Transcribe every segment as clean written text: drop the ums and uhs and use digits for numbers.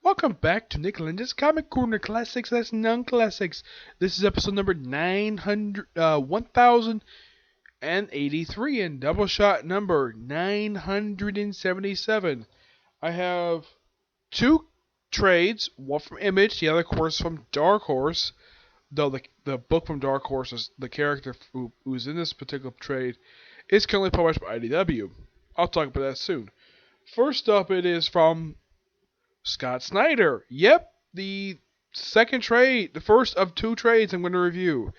Welcome back to Nick Lenz's Comic Corner Classics as Non-Classics. This is episode number 1083 and Doubleshot number 977. I have two trades, one from Image, the other, of course, from Dark Horse. Though the book from Dark Horse, is the character who's in this particular trade, is currently published by IDW. I'll talk about that soon. First up, it is from Scott Snyder. Yep, the second trade, the first of two trades I'm going to review.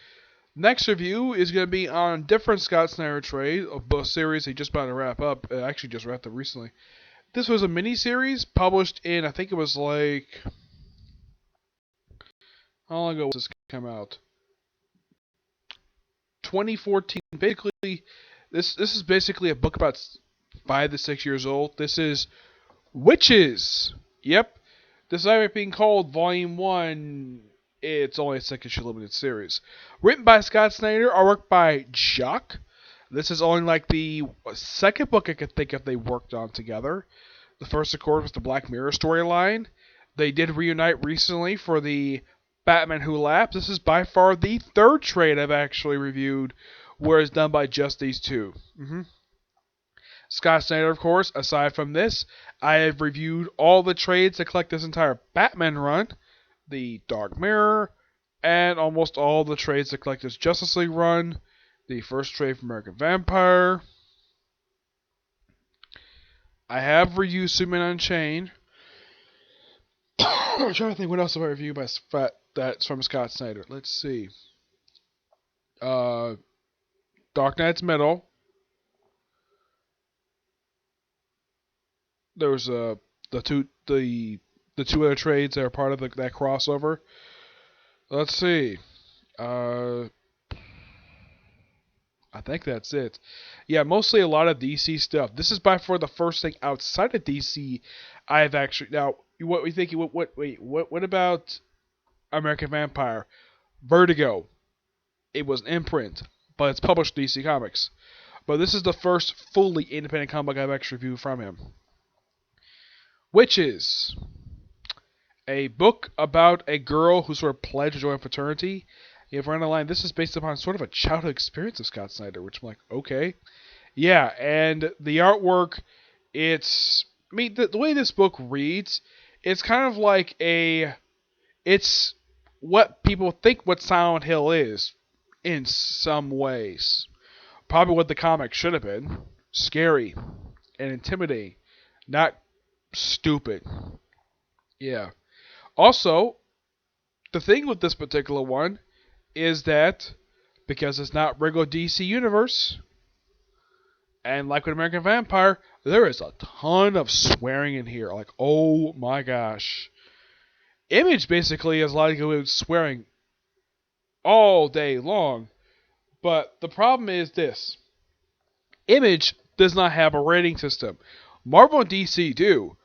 Next review is going to be on a different Scott Snyder trade, a series he just about to wrap up. Actually, just wrapped up recently. This was a mini-series published in, I think it was like, how long ago was this come out? 2014. Basically, this is basically a book about 5 to 6 years old. This is Wytches. Yep. Despite being called Volume 1, it's only a second issue limited series. Written by Scott Snyder, artwork by Jock. This is only like the second book I could think of they worked on together. The first, of course, was the Black Mirror storyline. They did reunite recently for the Batman Who Laughs. This is by far the third trade I've actually reviewed where it's done by just these two. Scott Snyder, of course, aside from this, I have reviewed all the trades that collect this entire Batman run, the Dark Mirror, and almost all the trades that collect this Justice League run, the first trade from American Vampire. I have reviewed Superman Unchained. I'm trying to think what else have I reviewed that's from Scott Snyder. Let's see. Dark Knight's Metal. There was the two other trades that are part of that crossover. Let's see. I think that's it. Yeah, mostly a lot of DC stuff. This is by far the first thing outside of DC I've actually. Now, what we thinking? What about American Vampire? Vertigo. It was an imprint, but it's published DC Comics. But this is the first fully independent comic I've actually reviewed from him. Wytches, a book about a girl who sort of pledged to join a fraternity. You have run a line. This is based upon sort of a childhood experience of Scott Snyder, which I'm like, okay, yeah. And the artwork, the way this book reads, it's kind of like it's what people think what Silent Hill is, in some ways. Probably what the comic should have been: scary and intimidating, not stupid. Yeah. Also, the thing with this particular one is that because it's not regular DC Universe, and like with American Vampire, there is a ton of swearing in here. Like, oh my gosh. Image basically is like swearing all day long. But the problem is this. Image does not have a rating system. Marvel and DC do.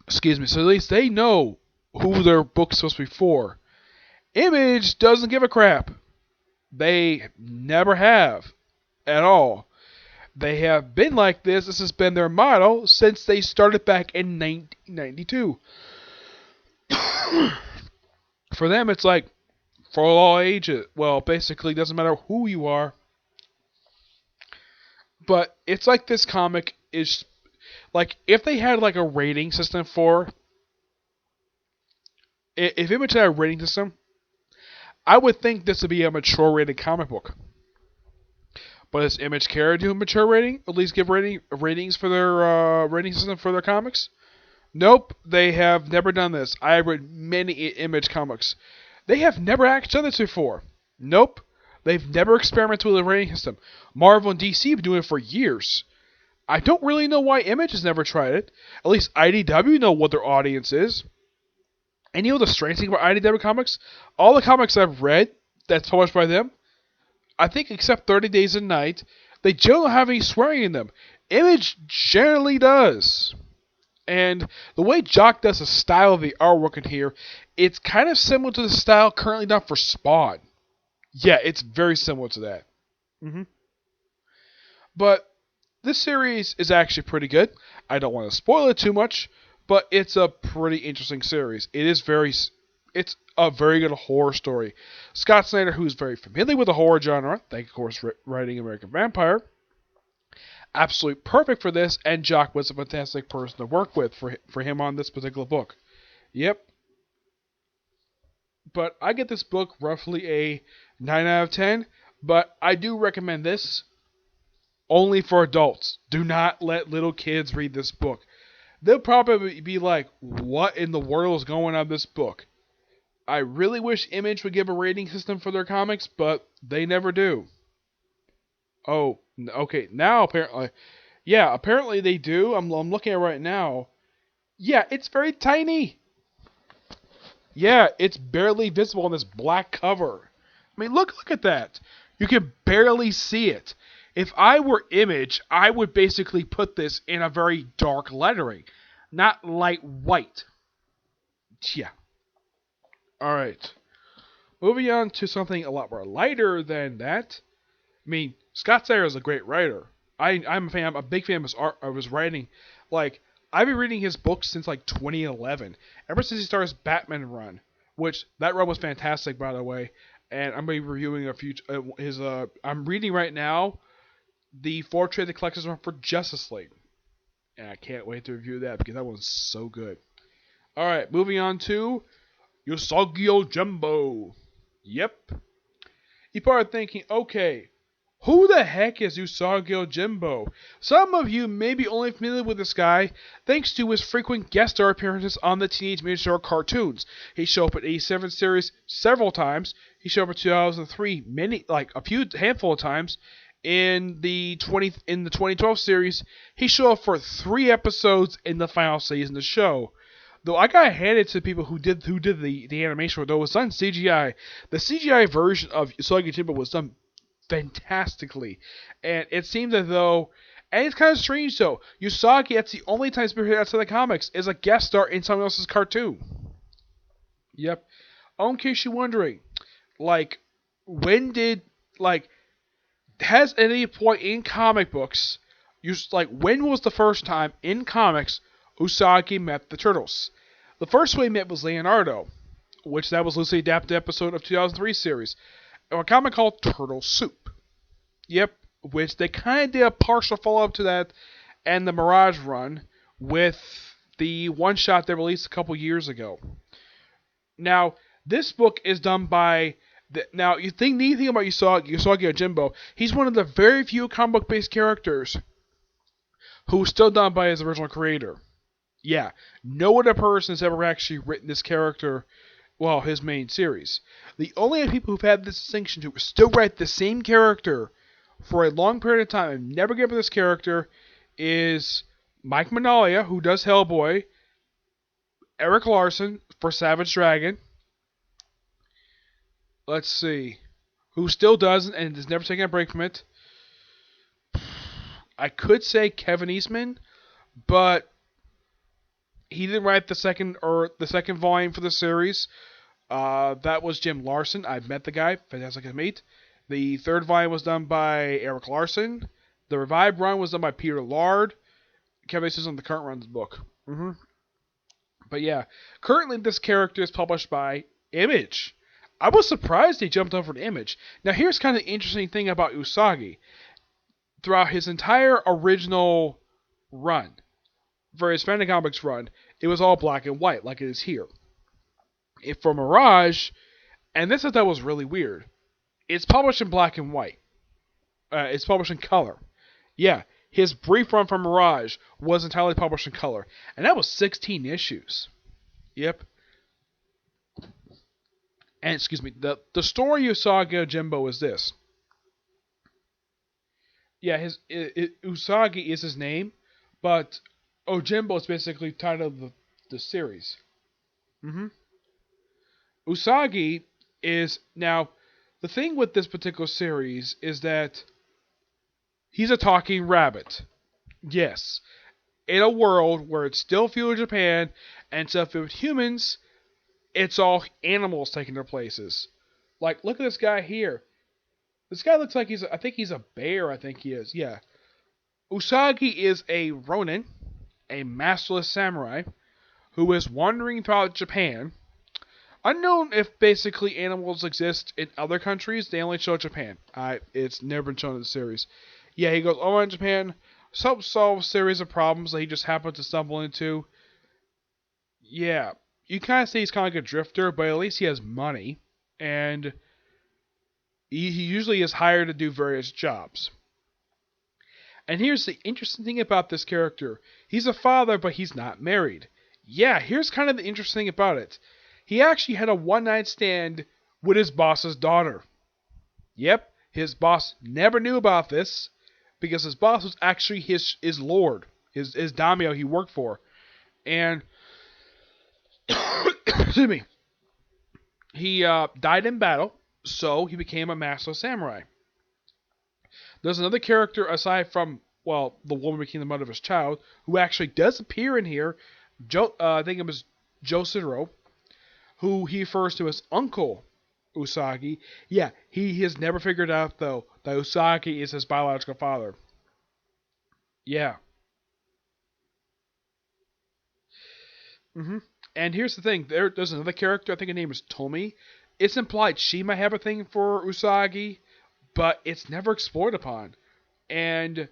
Excuse me, so at least they know who their book's supposed to be for. Image doesn't give a crap. They never have. At all. They have been like this. This has been their motto since they started back in 1992. For them, it's like, for all ages. Well, basically, it doesn't matter who you are. But it's like this comic is... Like, if they had, like, a rating system for... If Image had a rating system, I would think this would be a mature-rated comic book. But does Image care to do a mature rating? At least give ratings for their rating system for their comics? Nope, they have never done this. I have read many Image comics. They have never actually done this before. Nope, they've never experimented with a rating system. Marvel and DC have been doing it for years. I don't really know why Image has never tried it. At least IDW know what their audience is. And you know the strange thing about IDW comics? All the comics I've read that's published by them, I think except 30 Days a Night, they don't have any swearing in them. Image generally does. And the way Jock does the style of the artwork in here, it's kind of similar to the style currently done for Spawn. Yeah, it's very similar to that. But this series is actually pretty good. I don't want to spoil it too much, but it's a pretty interesting series. It's a very good horror story. Scott Snyder, who's very familiar with the horror genre, thank of course writing American Vampire, absolutely perfect for this, and Jock was a fantastic person to work with for him on this particular book. Yep. But I get this book roughly a 9 out of 10, but I do recommend this only for adults. Do not let little kids read this book. They'll probably be like, what in the world is going on in this book? I really wish Image would give a rating system for their comics, but they never do. Oh, okay, now apparently. Yeah, apparently they do. I'm looking at it right now. Yeah, it's very tiny. Yeah, it's barely visible on this black cover. I mean, look at that. You can barely see it. If I were Image, I would basically put this in a very dark lettering, not light white. Yeah. Alright. Moving on to something a lot more lighter than that. I mean, Scott Snyder is a great writer. I'm a fan. I'm a big fan of his art, of his writing. Like, I've been reading his books since like 2011. Ever since he started his Batman run, which that run was fantastic, by the way. And I'm going to be reviewing a few his. I'm reading right now the 4 trade the collector's run for Justice League, and I can't wait to review that because that one's so good. All right, moving on to Usagi Jimbo. Yep. You probably thinking, okay, who the heck is Usagi Jimbo? Some of you may be only familiar with this guy thanks to his frequent guest star appearances on the Teenage Mutant Ninja Turtles cartoons. He showed up in 87 series several times. He showed up in 2003 handful of times. In the 2012 series, he showed up for 3 episodes in the final season of the show. Though I got handed to people who did the animation, though it was done CGI. The CGI version of Usagi Jimbo was done fantastically, and it seems as though, and it's kind of strange though, Usagi, that's the only time he's been outside the comics, is a guest star in someone else's cartoon. Yep. In case you're wondering, like, has at any point in comic books, when was the first time in comics Usagi met the Turtles? The first one he met was Leonardo, which that was loosely adapted episode of 2003 series, a comic called Turtle Soup. Yep, which they kind of did a partial follow-up to that and the Mirage run with the one-shot they released a couple years ago. Now, this book is done by... Now, you think anything about Usagi Yojimbo, he's one of the very few comic book-based characters who's still done by his original creator. Yeah, no other person has ever actually written this character, well, his main series. The only people who've had this distinction to still write the same character for a long period of time and never give up this character is Mike Mignola, who does Hellboy, Eric Larson for Savage Dragon. Let's see, who still doesn't and has never taken a break from it. I could say Kevin Eastman, but he didn't write the second volume for the series. That was Jim Larson. I've met the guy, fantastic to meet. The 3rd volume was done by Eric Larson. The revived run was done by Peter Lard. Kevin Eastman's on the current run of the book. But yeah, currently this character is published by Image. I was surprised he jumped over to Image. Now here's kind of the interesting thing about Usagi. Throughout his entire original run, for his Fantasy Comics run, it was all black and white, like it is here. For Mirage, and this I thought was really weird, it's published in black and white. It's published in color. Yeah, his brief run for Mirage was entirely published in color, and that was 16 issues. Yep. And excuse me, the story of Saw Jimbo is this. Yeah, Usagi is his name, but Ojimbo is basically the title of the series. Usagi is, now, the thing with this particular series is that he's a talking rabbit. Yes. In a world where it's still feudal Japan and still filled with humans, it's all animals taking their places. Like, look at this guy here. This guy looks like I think he's a bear, I think he is, yeah. Usagi is a ronin, a masterless samurai, who is wandering throughout Japan. Unknown if basically animals exist in other countries. They only show Japan. It's never been shown in the series. Yeah, he goes over in Japan, solve a series of problems that he just happened to stumble into. Yeah, you kind of say he's kind of like a drifter, but at least he has money, and he usually is hired to do various jobs. And here's the interesting thing about this character. He's a father, but he's not married. Yeah, here's kind of the interesting thing about it. He actually had a one-night stand with his boss's daughter. Yep, his boss never knew about this, because his boss was actually his lord, his daimyo he worked for. And, excuse me, he died in battle, so he became a master samurai. There's another character aside from, well, the woman became the mother of his child, who actually does appear in here. I think it was Josiro, who he refers to as Uncle Usagi. Yeah, he has never figured out, though, that Usagi is his biological father. Yeah. hmm And here's the thing. There's another character, I think her name is Tomi. It's implied she might have a thing for Usagi, but it's never explored upon. And,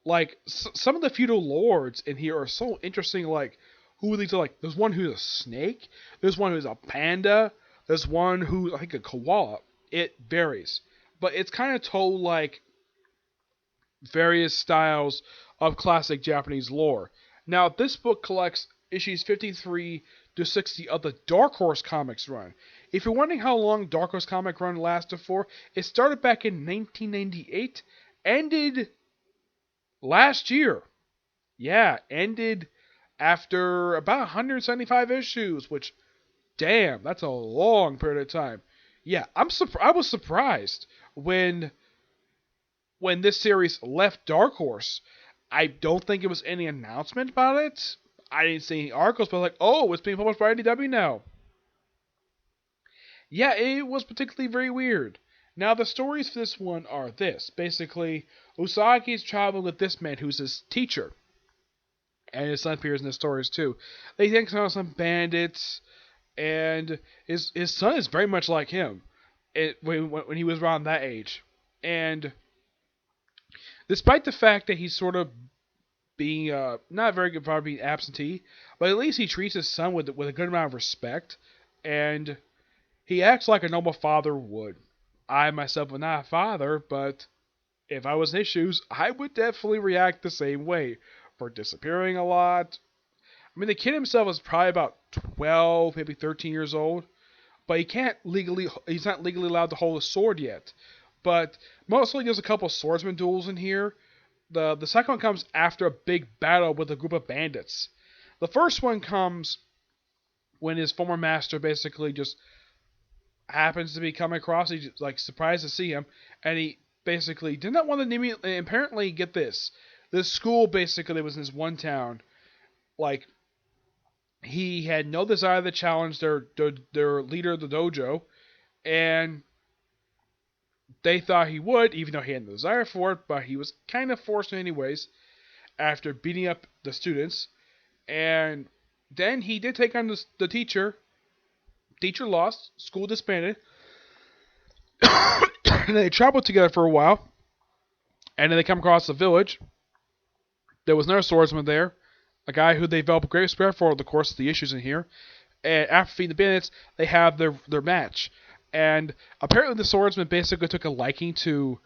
like, some of the feudal lords in here are so interesting, like, who these are, like, there's one who's a snake, there's one who's a panda, there's one who's, I think, a koala. It varies. But it's kind of told, like, various styles of classic Japanese lore. Now, this book collects issues 53 to 60 of the Dark Horse Comics run. If you're wondering how long Dark Horse comic run lasted for, it started back in 1998, ended last year. Yeah, ended after about 175 issues, which, damn, that's a long period of time. Yeah, I was surprised when this series left Dark Horse. I don't think it was any announcement about it. I didn't see any articles, but like, oh, it's being published by IDW now. Yeah, it was particularly very weird. Now, the stories for this one are this. Basically, Usagi is traveling with this man who's his teacher. And his son appears in the stories too. They take on some bandits, and his son is very much like him when he was around that age. And despite the fact that he's sort of being not very good for being absentee, but at least he treats his son with a good amount of respect, and he acts like a normal father would. I myself am not a father, but if I was in his shoes, I would definitely react the same way. For disappearing a lot. I mean, the kid himself is probably about 12, maybe 13 years old, but he's not legally allowed to hold a sword yet. But mostly there's a couple of swordsman duels in here. The second one comes after a big battle with a group of bandits. The first one comes when his former master basically just happens to be coming across. He's like surprised to see him, and he basically did not want to apparently get this. This school basically was in this one town. Like, he had no desire to challenge their leader of the dojo, and they thought he would, even though he had no desire for it, but he was kind of forced anyways after beating up the students. And then he did take on the teacher. Teacher lost, school disbanded, and they traveled together for a while, and then they come across a village. There was another swordsman there, a guy who they developed great respect for over the course of the issues in here. And after feeding the bandits, they have their match. And apparently the swordsman basically took a liking to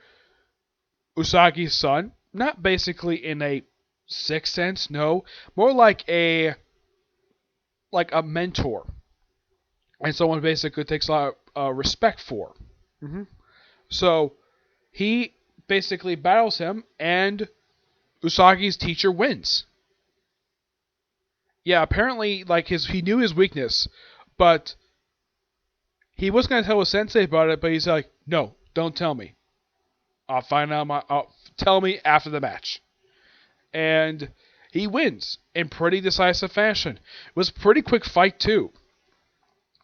Usagi's son. Not basically in a sick sense, no. More like a mentor. And someone basically takes a lot of respect for. Mm-hmm. So he basically battles him, and Usagi's teacher wins. Yeah, apparently, like he knew his weakness, but he was gonna tell his sensei about it. But he's like, "No, don't tell me. I'll tell me after the match." And he wins in pretty decisive fashion. It was a pretty quick fight too.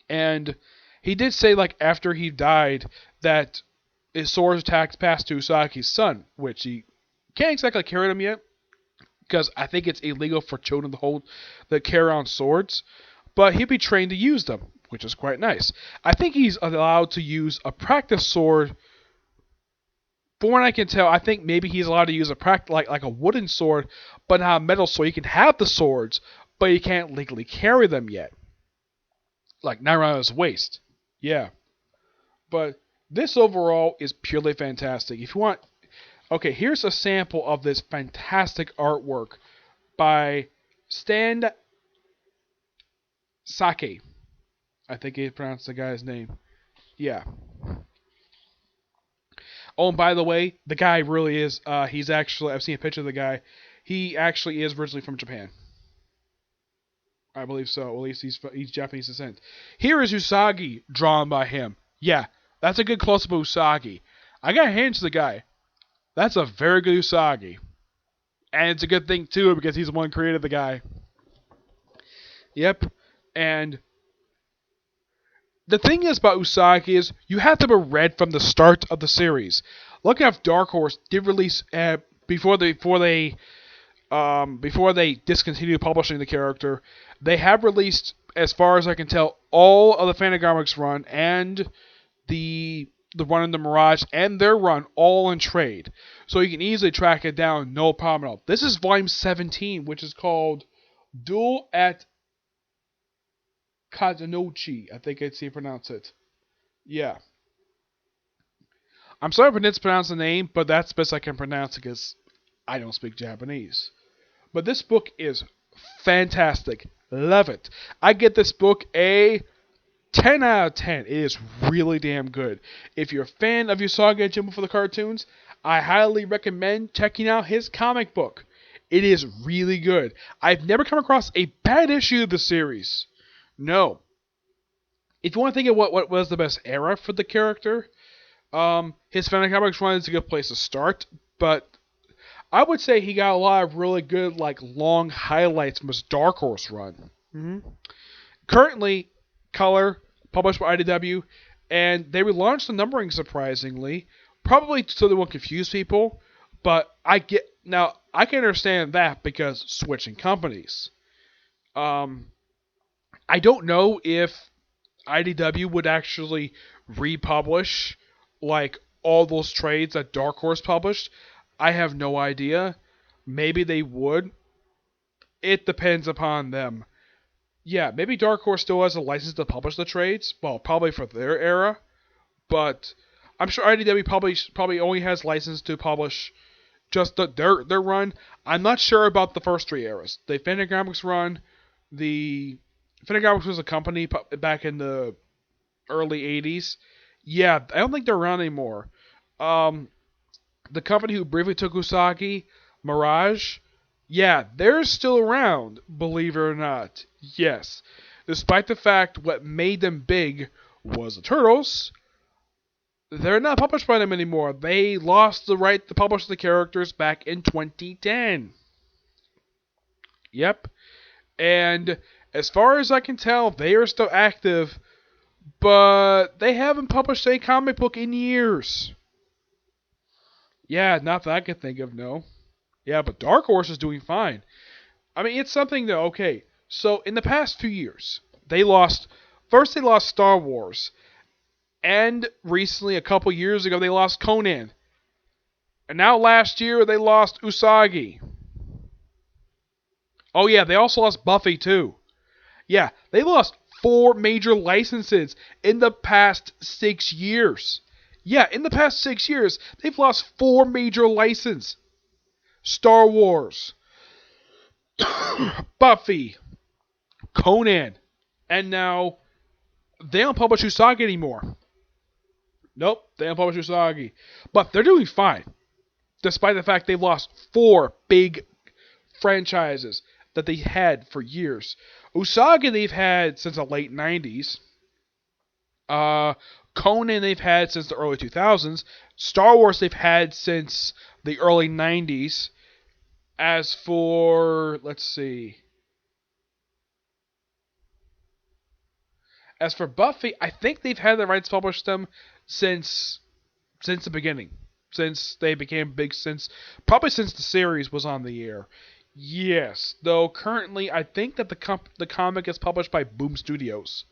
And he did say, like, after he died, that his sword attack passed to Usagi's son, which he can't exactly carry him yet. because I think it's illegal for children to carry around swords, but he'd be trained to use them, which is quite nice. I think he's allowed to use a practice sword. From what I can tell, I think maybe he's allowed to use like a wooden sword, but not a metal sword. He can have the swords, but he can't legally carry them yet. Like not around his waist. Yeah. But this overall is purely fantastic. If you want, okay, here's a sample of this fantastic artwork by Stan Sake. I think he pronounced the guy's name. Yeah. Oh, and by the way, the guy really is. He's actually. I've seen a picture of the guy. He actually is originally from Japan. I believe so. At least he's Japanese descent. Here is Usagi drawn by him. Yeah, that's a good close-up of Usagi. I got hands to the guy. That's a very good Usagi. And it's a good thing, too, because he's the one who created the guy. Yep. And the thing is about Usagi is you have to be read from the start of the series. Lucky enough, Dark Horse did release before they discontinued publishing the character. They have released, as far as I can tell, all of the Fantagraphics run and the run in the Mirage and their run all in trade. So you can easily track it down, no problem at all. This is volume 17, which is called Duel at Kitanoji. I think I'd see you pronounce it. Yeah. I'm sorry if I mispronounce the name, but that's the best I can pronounce it because I don't speak Japanese. But this book is fantastic. Love it. I get this book a 10 out of 10. It is really damn good. If you're a fan of Usagi Jimbo for the cartoons, I highly recommend checking out his comic book. It is really good. I've never come across a bad issue of the series. No. If you want to think of what was the best era for the character, his Fantagraphics run is a good place to start, but I would say he got a lot of really good, long highlights from his Dark Horse run. Mm-hmm. Currently, Color, published by IDW, and they relaunched the numbering surprisingly, probably so they won't confuse people, but I can understand that because switching companies. I don't know if IDW would actually republish, all those trades that Dark Horse published. I have no idea. Maybe they would. It depends upon them. Yeah, maybe Dark Horse still has a license to publish the trades. Well, probably for their era. But I'm sure IDW probably only has license to publish just their run. I'm not sure about the first three eras. The Fantagraphics run, Fantagraphics was a company back in the early 80s. Yeah, I don't think they're around anymore. The company who briefly took Usagi, Mirage, yeah, they're still around, believe it or not. Yes. Despite the fact what made them big was the Turtles, they're not published by them anymore. They lost the right to publish the characters back in 2010. Yep. And as far as I can tell, they are still active, but they haven't published a comic book in years. Yeah, not that I can think of, no. Yeah, but Dark Horse is doing fine. I mean, it's something though, okay. So, in the past few years, they lost Star Wars. And recently, a couple years ago, they lost Conan. And now last year, they lost Usagi. Oh yeah, they also lost Buffy too. Yeah, they lost 4 major licenses in the past 6 years. Yeah, in the past 6 years, they've lost 4 major licenses. Star Wars, Buffy, Conan, and now they don't publish Usagi anymore. Nope, they don't publish Usagi. But they're doing fine, despite the fact they've lost 4 big franchises that they had for years. Usagi they've had since the late 90s. Conan they've had since the early 2000s. Star Wars they've had since the early 90s. As for, let's see. As for Buffy, I think they've had the rights to publish them since the beginning. Since they became big, probably since the series was on the air. Yes, though currently I think that the comic is published by Boom Studios.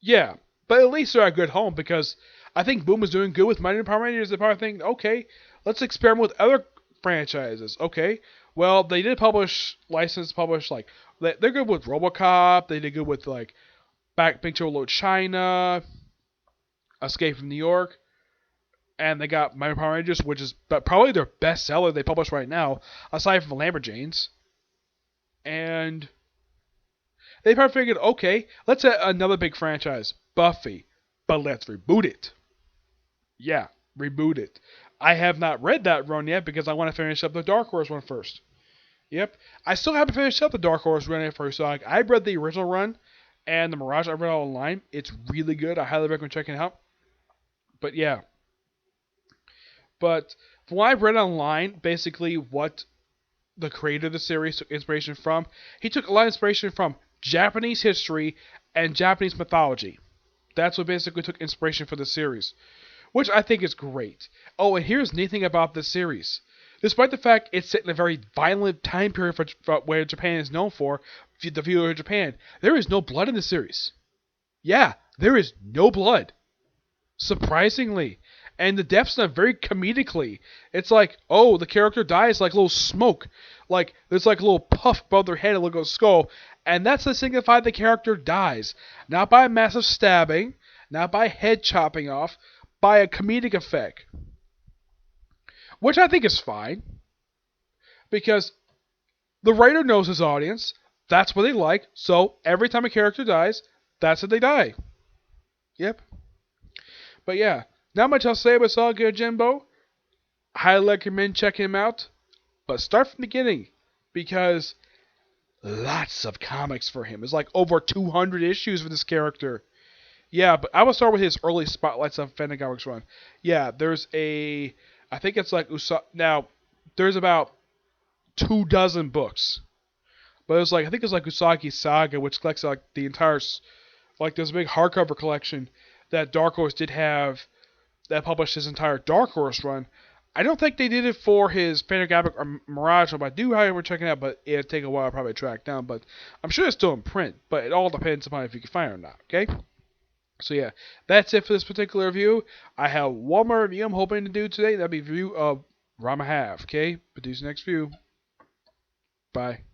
Yeah, but at least they're at a good home because I think Boom is doing good with Mighty Power Rangers. They probably think, okay, let's experiment with other franchises. Okay, well they did publish like they're good with RoboCop. They did good with like Back Big Trouble in China, Escape from New York, and they got Mighty Power Rangers, which is probably their best seller they publish right now, aside from Lamborghinis. And they probably figured, okay, let's add another big franchise, Buffy, but let's reboot it. Yeah, reboot it. I have not read that run yet because I want to finish up the Dark Horse one first. Yep, I still haven't finished up the Dark Horse run for Usagi. I read the original run and the Mirage. I read all online. It's really good. I highly recommend checking it out. But yeah, but from what I've read online, basically what the creator of the series took inspiration from, he took a lot of inspiration from Japanese history and Japanese mythology. That's what basically took inspiration for the series, which I think is great. Oh, and here's the neat thing about this series. Despite the fact it's set in a very violent time period for where Japan is known for, the viewer of Japan, there is no blood in the series. Yeah, there is no blood. Surprisingly. And the death's done very comedically. It's like, oh, the character dies like a little smoke. Like, there's like a little puff above their head, a little skull. And that's to signify the character dies. Not by a massive stabbing, not by head chopping off, by a comedic effect. Which I think is fine. Because the writer knows his audience. That's what they like. So every time a character dies, that's how they die. Yep. But yeah, not much else to say about Saw Jimbo. Highly recommend checking him out. But start from the beginning. Because lots of comics for him. It's like over 200 issues for this character. Yeah, but I will start with his early spotlights on Fantacomics run. Yeah, there's a... I think it's like... Now, there's about 24 books. But it's like... I think it's like Usagi Saga, which collects like the entire... Like, there's a big hardcover collection that Dark Horse did have that published his entire Dark Horse run. I don't think they did it for his Fantacomic or Mirage, but I do however check it out, but it'll take a while to probably track down. But I'm sure it's still in print, but it all depends upon if you can find it or not, okay? So yeah, that's it for this particular review. I have one more review I'm hoping to do today. That'll be a review of Rama Half, okay? But do the next review. Bye.